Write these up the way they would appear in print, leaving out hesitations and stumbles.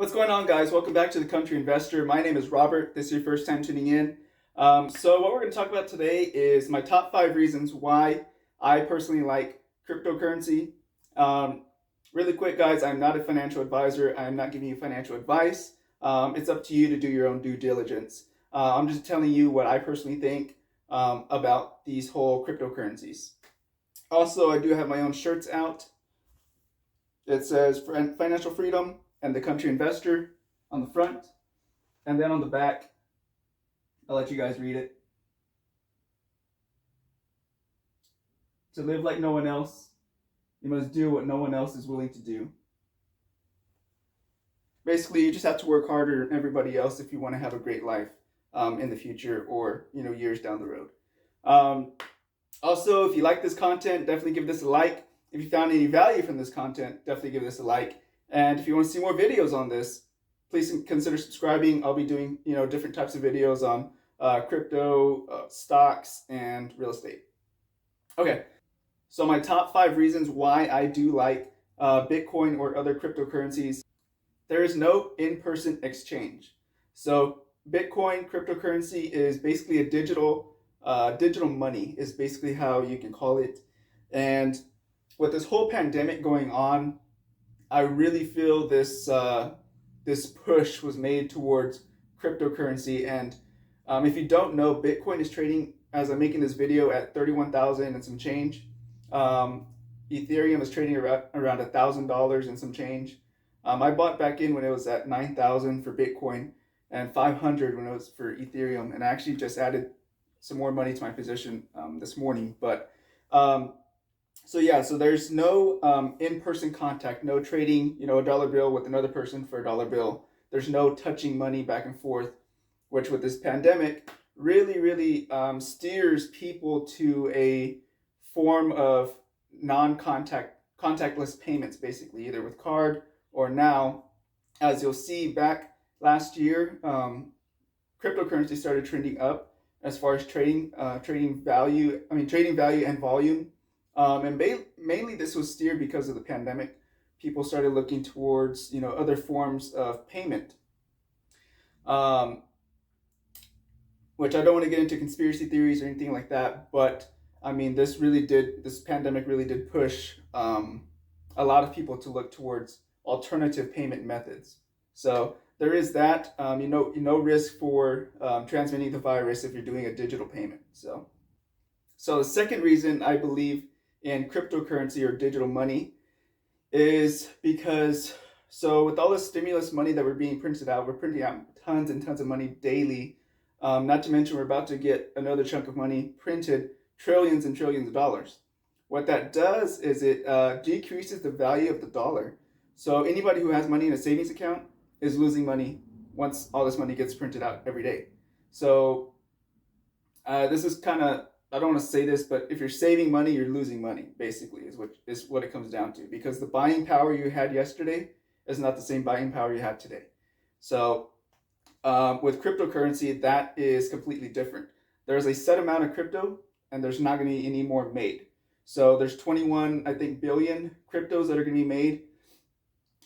What's going on, guys? Welcome back to the Country Investor. My name is Robert. This is your first time tuning in. So what we're going to talk about today is my top 5 reasons why I personally like cryptocurrency. Really quick, guys, I'm not a financial advisor. I'm not giving you financial advice. It's up to you to do your own due diligence. I'm just telling you what I personally think about these whole cryptocurrencies. Also, I do have my own shirts out. It says financial freedom and the country investor on the front. And then on the back, I'll let you guys read it. To live like no one else, you must do what no one else is willing to do. Basically, you just have to work harder than everybody else if you want to have a great life in the future or years down the road. Also, if you like this content, definitely give this a like. If you found any value from this content, definitely give this a like. And if you want to see more videos on this, please consider subscribing. I'll be doing different types of videos on crypto, stocks, and real estate. Okay, so my top 5 reasons why I do like Bitcoin or other cryptocurrencies. There is no in-person exchange. So Bitcoin cryptocurrency is basically a digital money is basically how you can call it. And with this whole pandemic going on, I really feel this push was made towards cryptocurrency. And if you don't know, Bitcoin is trading, as I'm making this video, at 31,000 and some change. Ethereum is trading around $1,000 and some change. I bought back in when it was at 9,000 for Bitcoin and 500 when it was for Ethereum, and I actually just added some more money to my position this morning. But so there's no in-person contact, no trading, a dollar bill with another person for a dollar bill. There's no touching money back and forth, which with this pandemic really steers people to a form of contactless payments, basically, either with card or now, as you'll see, back last year, cryptocurrency started trending up as far as trading value and volume. And mainly this was steered because of the pandemic. People started looking towards other forms of payment, which I don't want to get into conspiracy theories or anything like that. But I mean, this pandemic really did push a lot of people to look towards alternative payment methods. So there is that. No risk for transmitting the virus if you're doing a digital payment. So the second reason I believe in cryptocurrency or digital money is because, with all the stimulus money that we're printing out tons and tons of money daily. Not to mention we're about to get another chunk of money printed, trillions and trillions of dollars. What that does is it decreases the value of the dollar. So anybody who has money in a savings account is losing money once all this money gets printed out every day. So this is kind of, I don't want to say this, but if you're saving money, you're losing money, basically, is what it comes down to. Because the buying power you had yesterday is not the same buying power you have today. So with cryptocurrency, that is completely different. There's a set amount of crypto, and there's not going to be any more made. So there's 21, I think, billion cryptos that are going to be made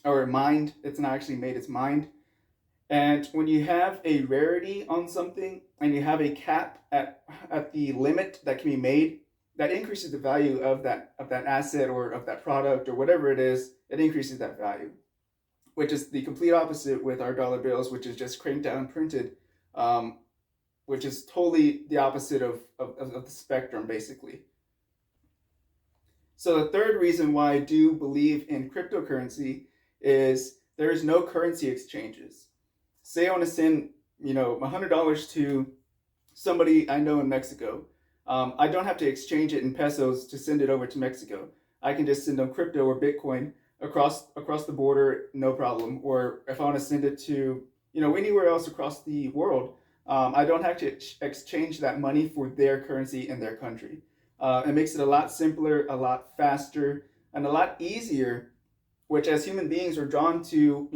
or mined. It's not actually made, it's mined. And when you have a rarity on something and you have a cap at the limit that can be made, that increases the value of that asset or of that product or whatever it is. It increases that value, which is the complete opposite with our dollar bills, which is just cranked down and printed, which is totally the opposite of the spectrum, basically. So the third reason why I do believe in cryptocurrency is there is no currency exchanges. Say I want to send $100 to somebody I know in Mexico. I don't have to exchange it in pesos to send it over to Mexico. I can just send them crypto or Bitcoin across the border, no problem. Or if I want to send it to anywhere else across the world, I don't have to exchange that money for their currency in their country. It makes it a lot simpler, a lot faster, and a lot easier, which as human beings are drawn to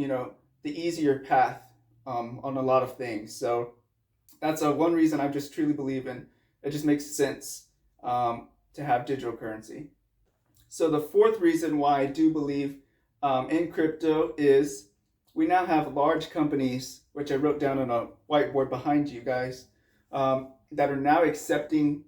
the easier path on a lot of things. So that's one reason I just truly believe in. It just makes sense to have digital currency. So the fourth reason why I do believe in crypto is we now have large companies, which I wrote down on a whiteboard behind you guys, that are now accepting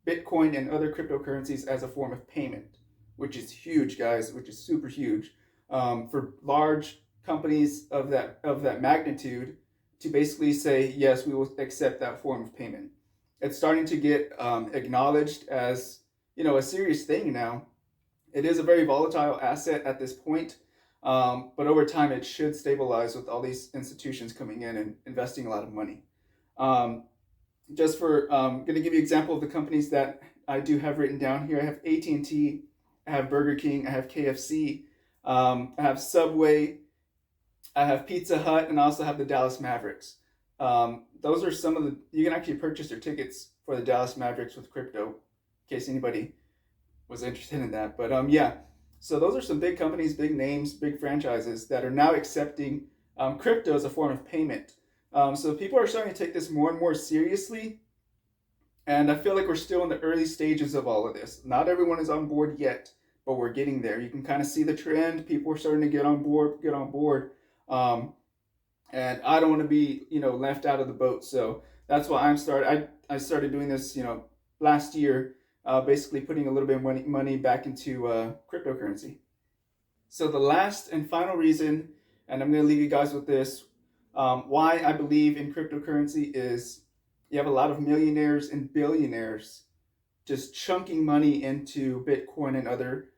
Bitcoin and other cryptocurrencies as a form of payment, which is huge, guys, which is super huge. For large companies of that magnitude to basically say, yes, we will accept that form of payment. It's starting to get acknowledged as, a serious thing now. It is a very volatile asset at this point, but over time it should stabilize with all these institutions coming in and investing a lot of money. Um, just for going to give you an example of the companies that I do have written down here. I have AT&T, I have Burger King, I have KFC, I have Subway, I have Pizza Hut, and I also have the Dallas Mavericks. Those are some of the, you can actually purchase their tickets for the Dallas Mavericks with crypto, in case anybody was interested in that. But yeah, so those are some big companies, big names, big franchises that are now accepting crypto as a form of payment. So people are starting to take this more and more seriously. And I feel like we're still in the early stages of all of this. Not everyone is on board yet, but we're getting there. You can kind of see the trend. People are starting to get on board. Um, and I don't want to be, left out of the boat. So that's why I started doing this, last year, basically putting a little bit of money back into cryptocurrency. So the last and final reason, and I'm going to leave you guys with this, why I believe in cryptocurrency is you have a lot of millionaires and billionaires just chunking money into Bitcoin and other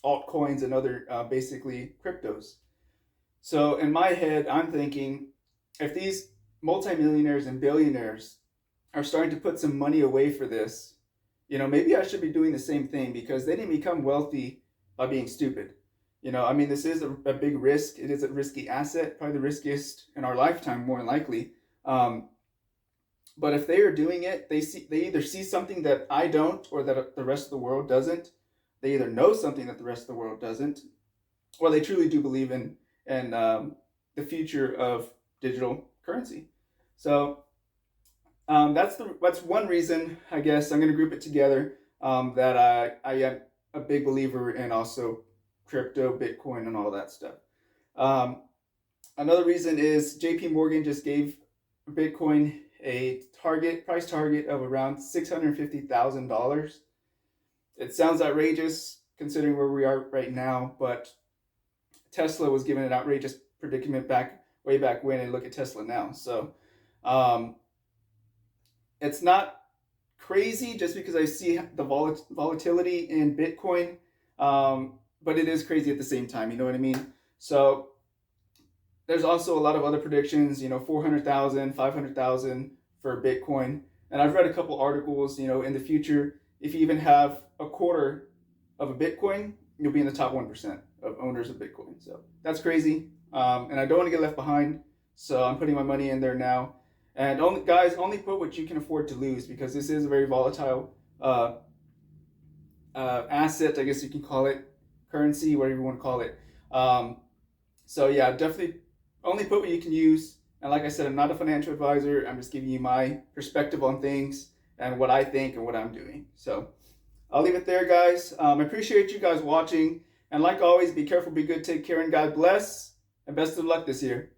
altcoins and other basically cryptos. So in my head, I'm thinking if these multimillionaires and billionaires are starting to put some money away for this, maybe I should be doing the same thing because they didn't become wealthy by being stupid. I mean, this is a big risk. It is a risky asset, probably the riskiest in our lifetime, more than likely. But if they are doing it, they either see something that I don't or that the rest of the world doesn't. They either know something that the rest of the world doesn't, or they truly do believe in the future of digital currency. So that's one reason, I guess. I'm going to group it together, that I am a big believer in also crypto, Bitcoin, and all that stuff. Um, Another reason is JP Morgan just gave Bitcoin a price target of around $650,000. It sounds outrageous considering where we are right now, but Tesla was given an outrageous predicament way back when, and look at Tesla now. So um, it's not crazy just because I see the volatility in Bitcoin, but it is crazy at the same time. You know what I mean? So there's also a lot of other predictions, 400,000, 500,000 for Bitcoin. And I've read a couple articles, in the future, if you even have a quarter of a Bitcoin, you'll be in the top 1% of owners of Bitcoin. So that's crazy. And I don't want to get left behind. So I'm putting my money in there now. And only put what you can afford to lose, because this is a very volatile asset, I guess you can call it, currency, whatever you want to call it. So yeah, definitely only put what you can use. And like I said, I'm not a financial advisor. I'm just giving you my perspective on things and what I think and what I'm doing. So I'll leave it there, guys. I appreciate you guys watching. And like always, be careful, be good, take care, and God bless. And best of luck this year.